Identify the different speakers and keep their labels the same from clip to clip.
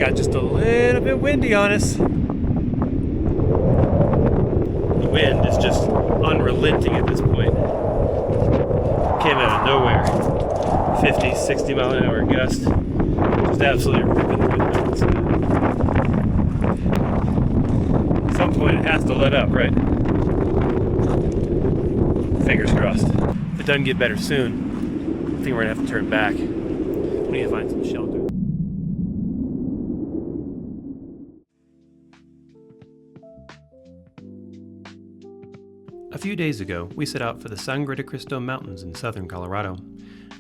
Speaker 1: got just a little bit windy on us. The wind is just unrelenting at this point. Came out of nowhere. 50, 60 mile an hour gust. Just absolutely ripping the wind outside. At some point it has to let up, right? Fingers crossed. If it doesn't get better soon, I think we're gonna have to turn back. We need to find some shelter. A few days ago, we set out for the Sangre de Cristo Mountains in southern Colorado.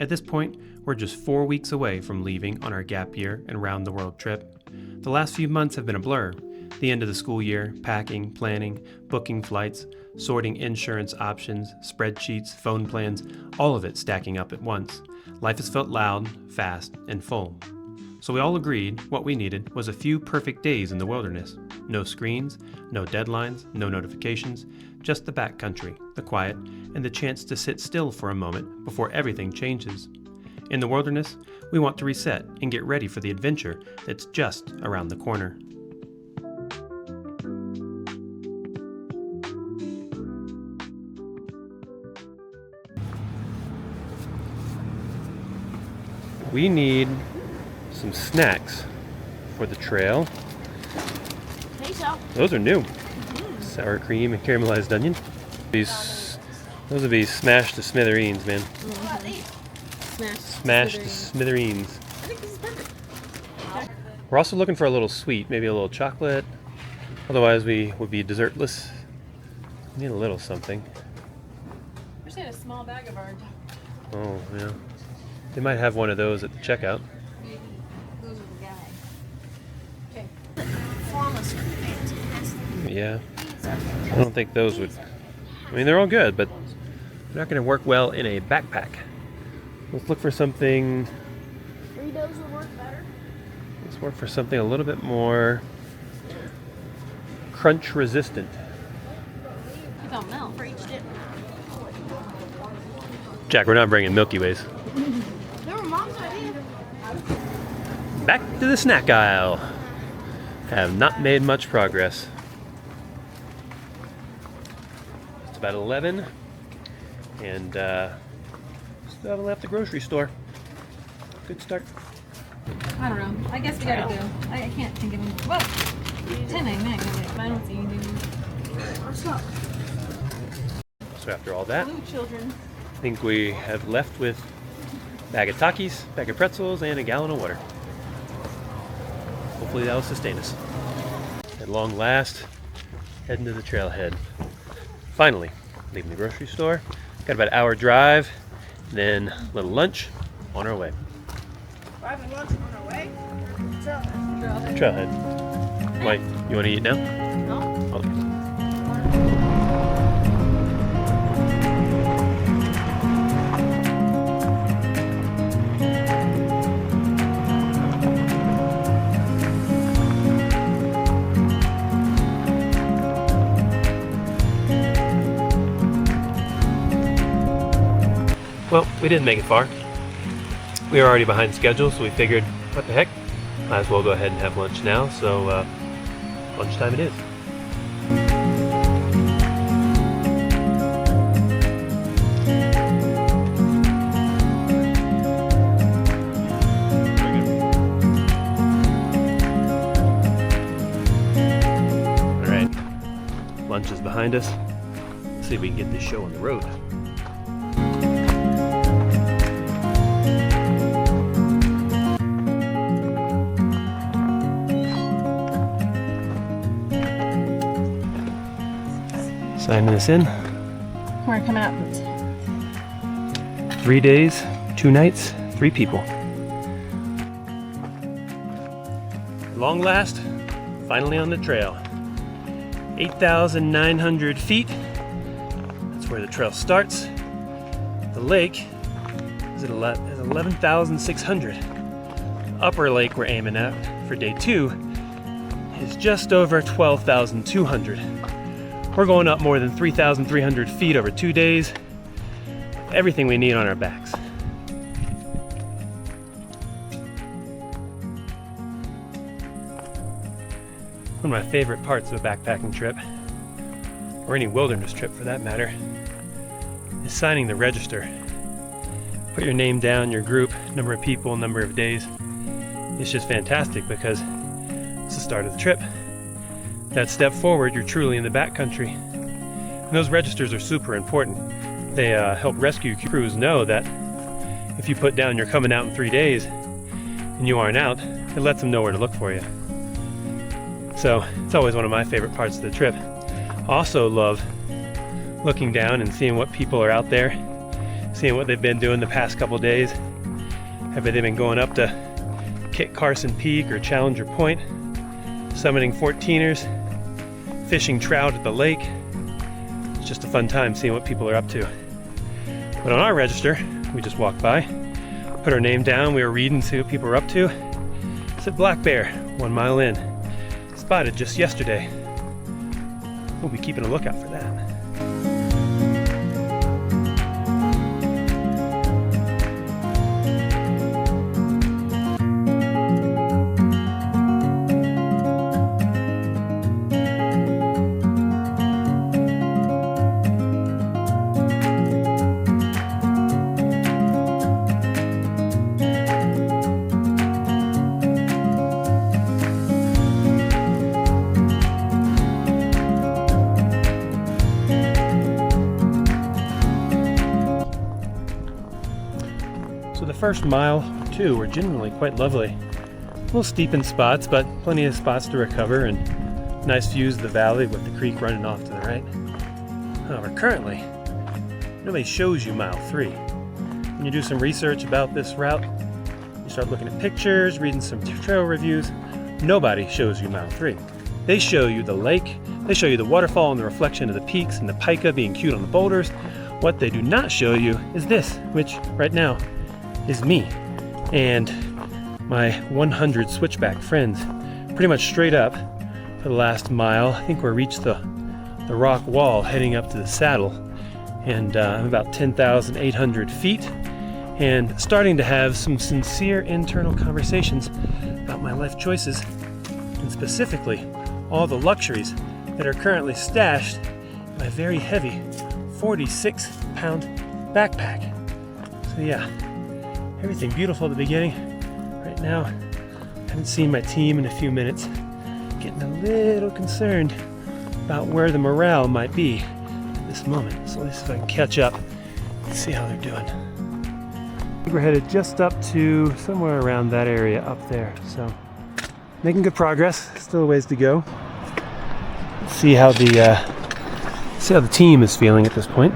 Speaker 1: At this point, we're just 4 weeks away from leaving on our gap year and round-the-world trip. The last few months have been a blur. The end of the school year, packing, planning, booking flights, sorting insurance options, spreadsheets, phone plans, all of it stacking up at once. Life has felt loud, fast, and full. So we all agreed what we needed was a few perfect days in the wilderness. No screens, no deadlines, no notifications, just the backcountry, the quiet, and the chance to sit still for a moment before everything changes. In the wilderness, we want to reset and get ready for the adventure that's just around the corner. We need some snacks for the trail. Those are new. Sour cream and caramelized onion. Those would be smashed to smithereens, man. Smashed to smithereens.
Speaker 2: I think this is perfect.
Speaker 1: We're also looking for a little sweet, maybe a little chocolate. Otherwise, we would be dessertless. We need a little something.
Speaker 2: We're just a small bag of our.
Speaker 1: Oh, yeah. They might have one of those at the checkout.
Speaker 2: Maybe those are the guy. Okay. Formless are fantastic.
Speaker 1: Yeah. I don't think those would. I mean, they're all good, but they're not going to work well in a backpack. Let's look for something.
Speaker 2: Fritos will work better.
Speaker 1: Let's work for something a little bit more crunch resistant.
Speaker 2: You got milk for each dip.
Speaker 1: Jack, we're not bringing Milky Ways.
Speaker 2: They were Mom's idea.
Speaker 1: Back to the snack aisle. Have not made much progress. It's about 11, and still haven't left the grocery store. Good start.
Speaker 2: I don't know. I guess we gotta go. I can't think of anything. What? 10:99. I don't see anything. Let's go.
Speaker 1: So after all that,
Speaker 2: Blue children.
Speaker 1: I think we have left with a bag of Takis, bag of pretzels, and a gallon of water. Hopefully that will sustain us. At long last, heading to the trailhead. Finally, leaving the grocery store. Got about an hour drive, then a little lunch, on our way.
Speaker 2: Driving lunch on our way?
Speaker 1: Trailhead. Why, you want to eat now?
Speaker 2: No.
Speaker 1: Oh. Well, we didn't make it far. We were already behind schedule, so we figured, what the heck, might as well go ahead and have lunch now, so lunchtime it is. Alright, lunch is behind us. Let's see if we can get this show on the road. Signing this in.
Speaker 2: We're coming up.
Speaker 1: 3 days, 2 nights, 3 people. Long last, finally on the trail. 8,900 feet. That's where the trail starts. The lake is at 11,600. Upper lake we're aiming at for day 2 is just over 12,200. We're going up more than 3,300 feet over 2 days. Everything we need on our backs. One of my favorite parts of a backpacking trip, or any wilderness trip for that matter, is signing the register. Put your name down, your group, number of people, number of days. It's just fantastic because it's the start of the trip. That step forward, you're truly in the backcountry. And those registers are super important. They help rescue crews know that if you put down you're coming out in 3 days and you aren't out, it lets them know where to look for you. So it's always one of my favorite parts of the trip. Also love looking down and seeing what people are out there, seeing what they've been doing the past couple days. Have they been going up to Kit Carson Peak or Challenger Point, summiting 14ers, fishing trout at the lake? It's just a fun time seeing what people are up to. But on our register, we just walked by, put our name down, we were reading, see what people were up to. It said Black Bear, 1 mile in. Spotted just yesterday. We'll be keeping a lookout for that. So the first mile or two were generally quite lovely. A little steep in spots, but plenty of spots to recover and nice views of the valley with the creek running off to the right. However, currently, nobody shows you mile 3. When you do some research about this route, you start looking at pictures, reading some trail reviews, nobody shows you mile 3. They show you the lake, they show you the waterfall and the reflection of the peaks and the pika being cute on the boulders. What they do not show you is this, which right now is me and my 100 switchback friends, pretty much straight up for the last mile. I think we're reached the rock wall heading up to the saddle, and I'm about 10,800 feet and starting to have some sincere internal conversations about my life choices, and specifically all the luxuries that are currently stashed in my very heavy 46-pound backpack. So yeah, everything beautiful at the beginning. Right now, I haven't seen my team in a few minutes. Getting a little concerned about where the morale might be at this moment. So let's see if I can catch up and see how they're doing. I think we're headed just up to somewhere around that area up there. So making good progress. Still a ways to go. Let's see how the team is feeling at this point.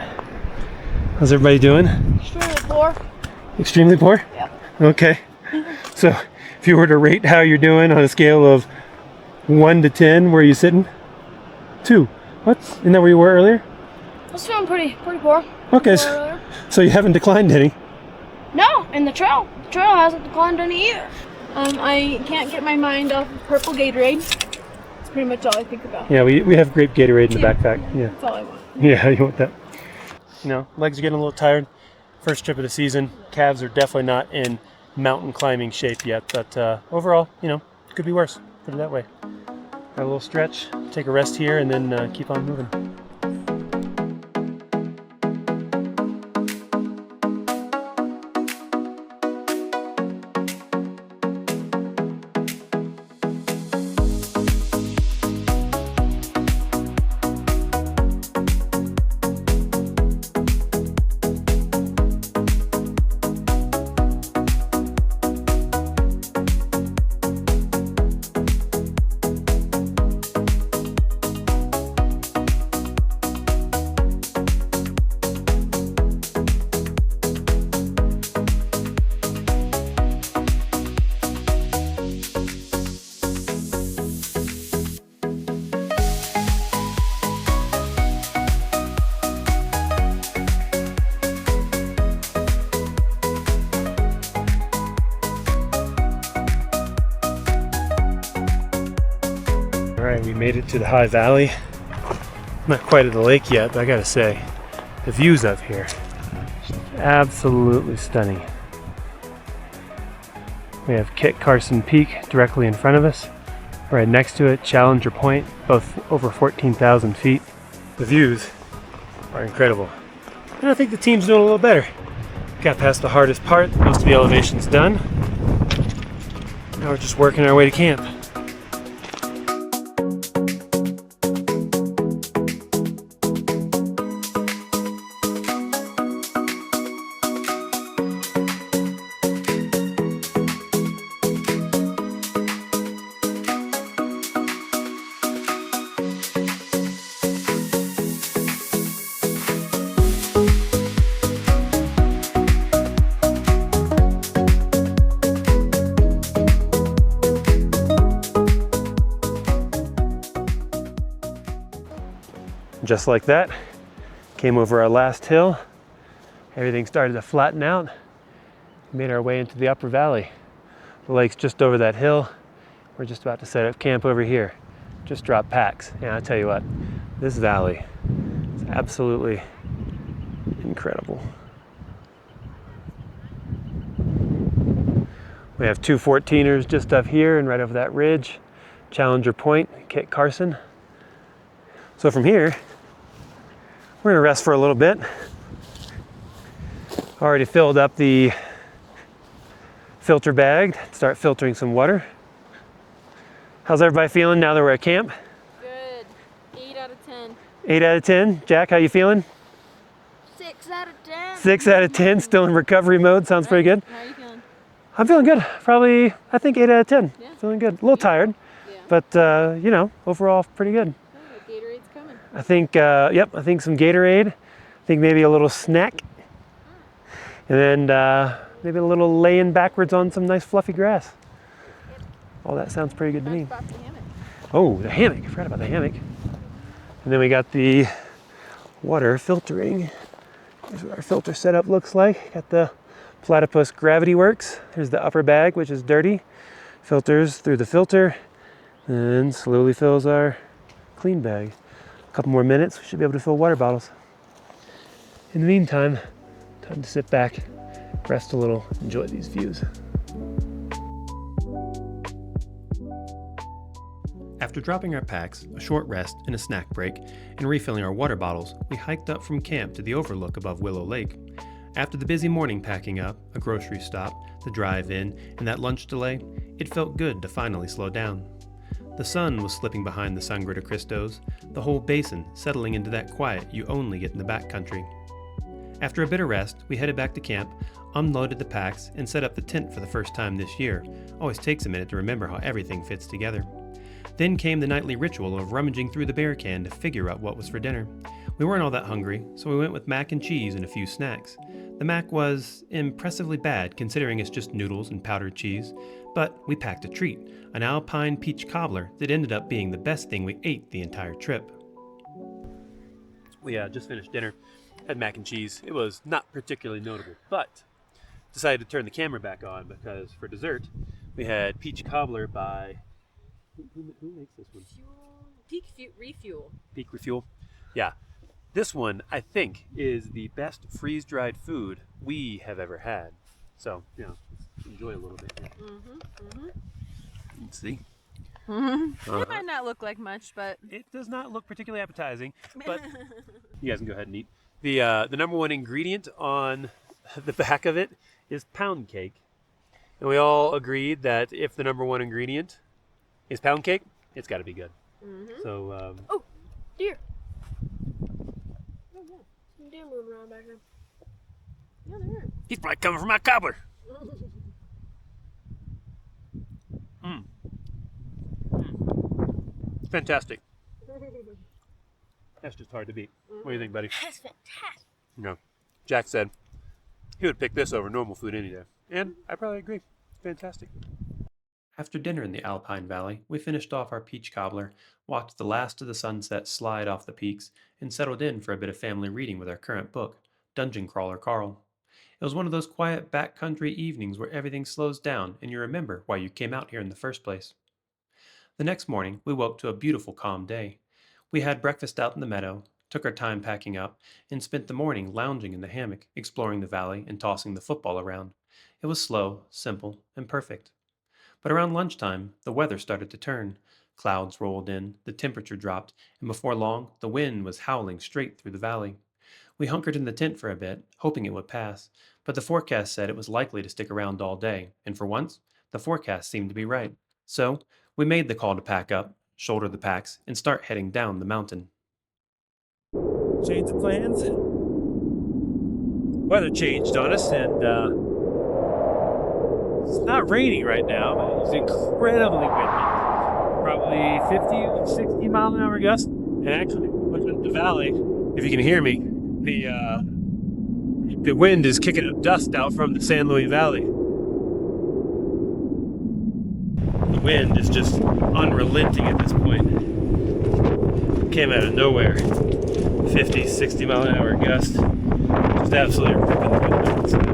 Speaker 1: How's everybody doing?
Speaker 2: Extremely poor.
Speaker 1: Extremely poor?
Speaker 2: Yeah.
Speaker 1: Okay. So if you were to rate how you're doing on a scale of 1 to 10, where are you sitting? 2. What? Isn't that where you were earlier?
Speaker 2: I was feeling pretty poor.
Speaker 1: Okay, so you haven't declined any?
Speaker 2: No, and the trail hasn't declined any either. I can't get my mind off of purple Gatorade. That's pretty much all I think about.
Speaker 1: Yeah, we have grape Gatorade in the backpack. Yeah.
Speaker 2: That's all I want.
Speaker 1: Yeah, you want that. You know, legs are getting a little tired. First trip of the season. Calves are definitely not in mountain climbing shape yet, but overall, you know, could be worse. Put it that way. Got a little stretch, take a rest here, and then keep on moving. Alright, we made it to the high valley. Not quite at the lake yet, but I gotta say, the views up here, absolutely stunning. We have Kit Carson Peak directly in front of us, Right next to it, Challenger Point, both over 14,000 feet. The views are incredible. And I think the team's doing a little better. Got past the hardest part, most of the elevation's done. Now we're just working our way to camp. Just like that, came over our last hill. Everything started to flatten out. We made our way into the upper valley. The lake's just over that hill. We're just about to set up camp over here. Just drop packs. And I tell you what, this valley is absolutely incredible. We have two 14ers just up here and right over that ridge. Challenger Point, Kit Carson. So from here, we're gonna rest for a little bit. Already filled up the filter bag to start filtering some water. How's everybody feeling now that we're at camp?
Speaker 2: Good. 8 out of 10.
Speaker 1: 8 out of 10. Jack, how you feeling?
Speaker 2: 6 out of 10.
Speaker 1: 6 out of 10. Still in recovery mode. Sounds pretty good.
Speaker 2: How are you feeling?
Speaker 1: I'm feeling good. Probably, I think 8 out of 10.
Speaker 2: Yeah.
Speaker 1: Feeling good. A little tired,
Speaker 2: Yeah.
Speaker 1: but you know, overall pretty good.
Speaker 2: Oh, the Gatorade's coming.
Speaker 1: I think, yep, I think some Gatorade. I think maybe a little snack. And then maybe a little laying backwards on some nice fluffy grass. All that sounds pretty good to me.
Speaker 2: About the hammock.
Speaker 1: Oh, the hammock. I forgot about the hammock. And then we got the water filtering. Here's what our filter setup looks like. Got the Platypus Gravity Works. Here's the upper bag, which is dirty. Filters through the filter. And slowly fills our clean bag. A couple more minutes, we should be able to fill water bottles. In the meantime, time to sit back, rest a little, enjoy these views. After dropping our packs, a short rest and a snack break, and refilling our water bottles, we hiked up from camp to the overlook above Willow Lake. After the busy morning packing up, a grocery stop, the drive-in, and that lunch delay, it felt good to finally slow down. The sun was slipping behind the Sangre de Cristos, the whole basin settling into that quiet you only get in the backcountry. After a bit of rest, we headed back to camp, unloaded the packs, and set up the tent for the first time this year. Always takes a minute to remember how everything fits together. Then came the nightly ritual of rummaging through the bear can to figure out what was for dinner. We weren't all that hungry, so we went with mac and cheese and a few snacks. The mac was impressively bad considering it's just noodles and powdered cheese, but we packed a treat, an alpine peach cobbler that ended up being the best thing we ate the entire trip. We just finished dinner, had mac and cheese. It was not particularly notable, but decided to turn the camera back on because for dessert we had peach cobbler by who makes this one?
Speaker 2: Peak Refuel.
Speaker 1: Peak Refuel. Yeah. This one, I think, is the best freeze-dried food we have ever had. So, you know, let's enjoy a little bit here. Let's see.
Speaker 2: It might not look like much, but
Speaker 1: It does not look particularly appetizing, but you guys can go ahead and eat. The number one ingredient on the back of it is pound cake. And we all agreed that if the number one ingredient is pound cake, it's got to be good. So,
Speaker 2: oh, deer. Oh, yeah. Some deer moving around back here. Yeah, there.
Speaker 1: he's probably coming from my cobbler. Fantastic. That's just hard to beat. What do you think, buddy?
Speaker 2: That's fantastic.
Speaker 1: No. Jack said he would pick this over normal food any day. And I probably agree. It's fantastic. After dinner in the Alpine Valley, we finished off our peach cobbler, watched the last of the sunset slide off the peaks, and settled in for a bit of family reading with our current book, Dungeon Crawler Carl. It was one of those quiet backcountry evenings where everything slows down and you remember why you came out here in the first place. The next morning, we woke to a beautiful calm day. We had breakfast out in the meadow, took our time packing up, and spent the morning lounging in the hammock, exploring the valley and tossing the football around. It was slow, simple, and perfect. But around lunchtime, the weather started to turn. Clouds rolled in, the temperature dropped, and before long, the wind was howling straight through the valley. We hunkered in the tent for a bit, hoping it would pass, but the forecast said it was likely to stick around all day, and for once, the forecast seemed to be right. So, we made the call to pack up, shoulder the packs, and start heading down the mountain.
Speaker 3: Change of plans. Weather changed on us, and it's not raining right now, but it's incredibly windy. Probably 50, 60 mile an hour gust. And actually, looking at the valley, if you can hear me, the wind is kicking up dust out from the San Luis Valley. The wind is just unrelenting at this point. Came out of nowhere. 50, 60 mile an hour gust. Just absolutely ripping the wind outside.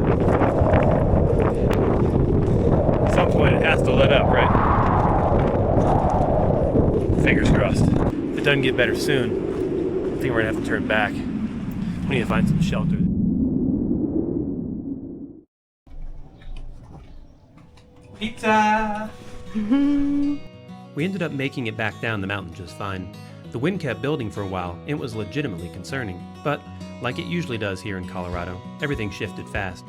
Speaker 3: At some point it has to let up, right? Fingers crossed. If it doesn't get better soon, I think we're gonna have to turn back. We need to find some shelter. Pizza! We ended up making it back down the mountain just fine. The wind kept building for a while, and it was legitimately concerning. But, like it usually does here in Colorado, everything shifted fast.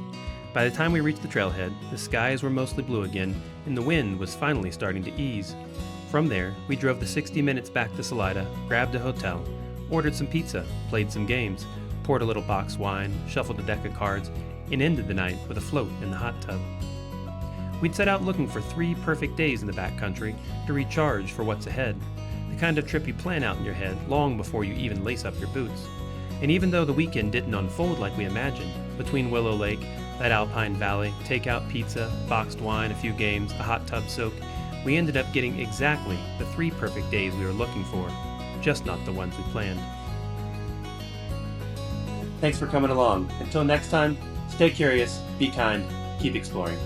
Speaker 3: By the time we reached the trailhead, the skies were mostly blue again, and the wind was finally starting to ease. From there, we drove the 60 minutes back to Salida, grabbed a hotel, ordered some pizza, played some games, poured a little boxed wine, shuffled a deck of cards, and ended the night with a float in the hot tub. We'd set out looking for 3 perfect days in the backcountry to recharge for what's ahead, the kind of trip you plan out in your head long before you even lace up your boots. And even though the weekend didn't unfold like we imagined, between Willow Lake, that alpine valley, takeout pizza, boxed wine, a few games, a hot tub soak, we ended up getting exactly the 3 perfect days we were looking for, just not the ones we planned. Thanks for coming along. Until next time, stay curious, be kind, keep exploring.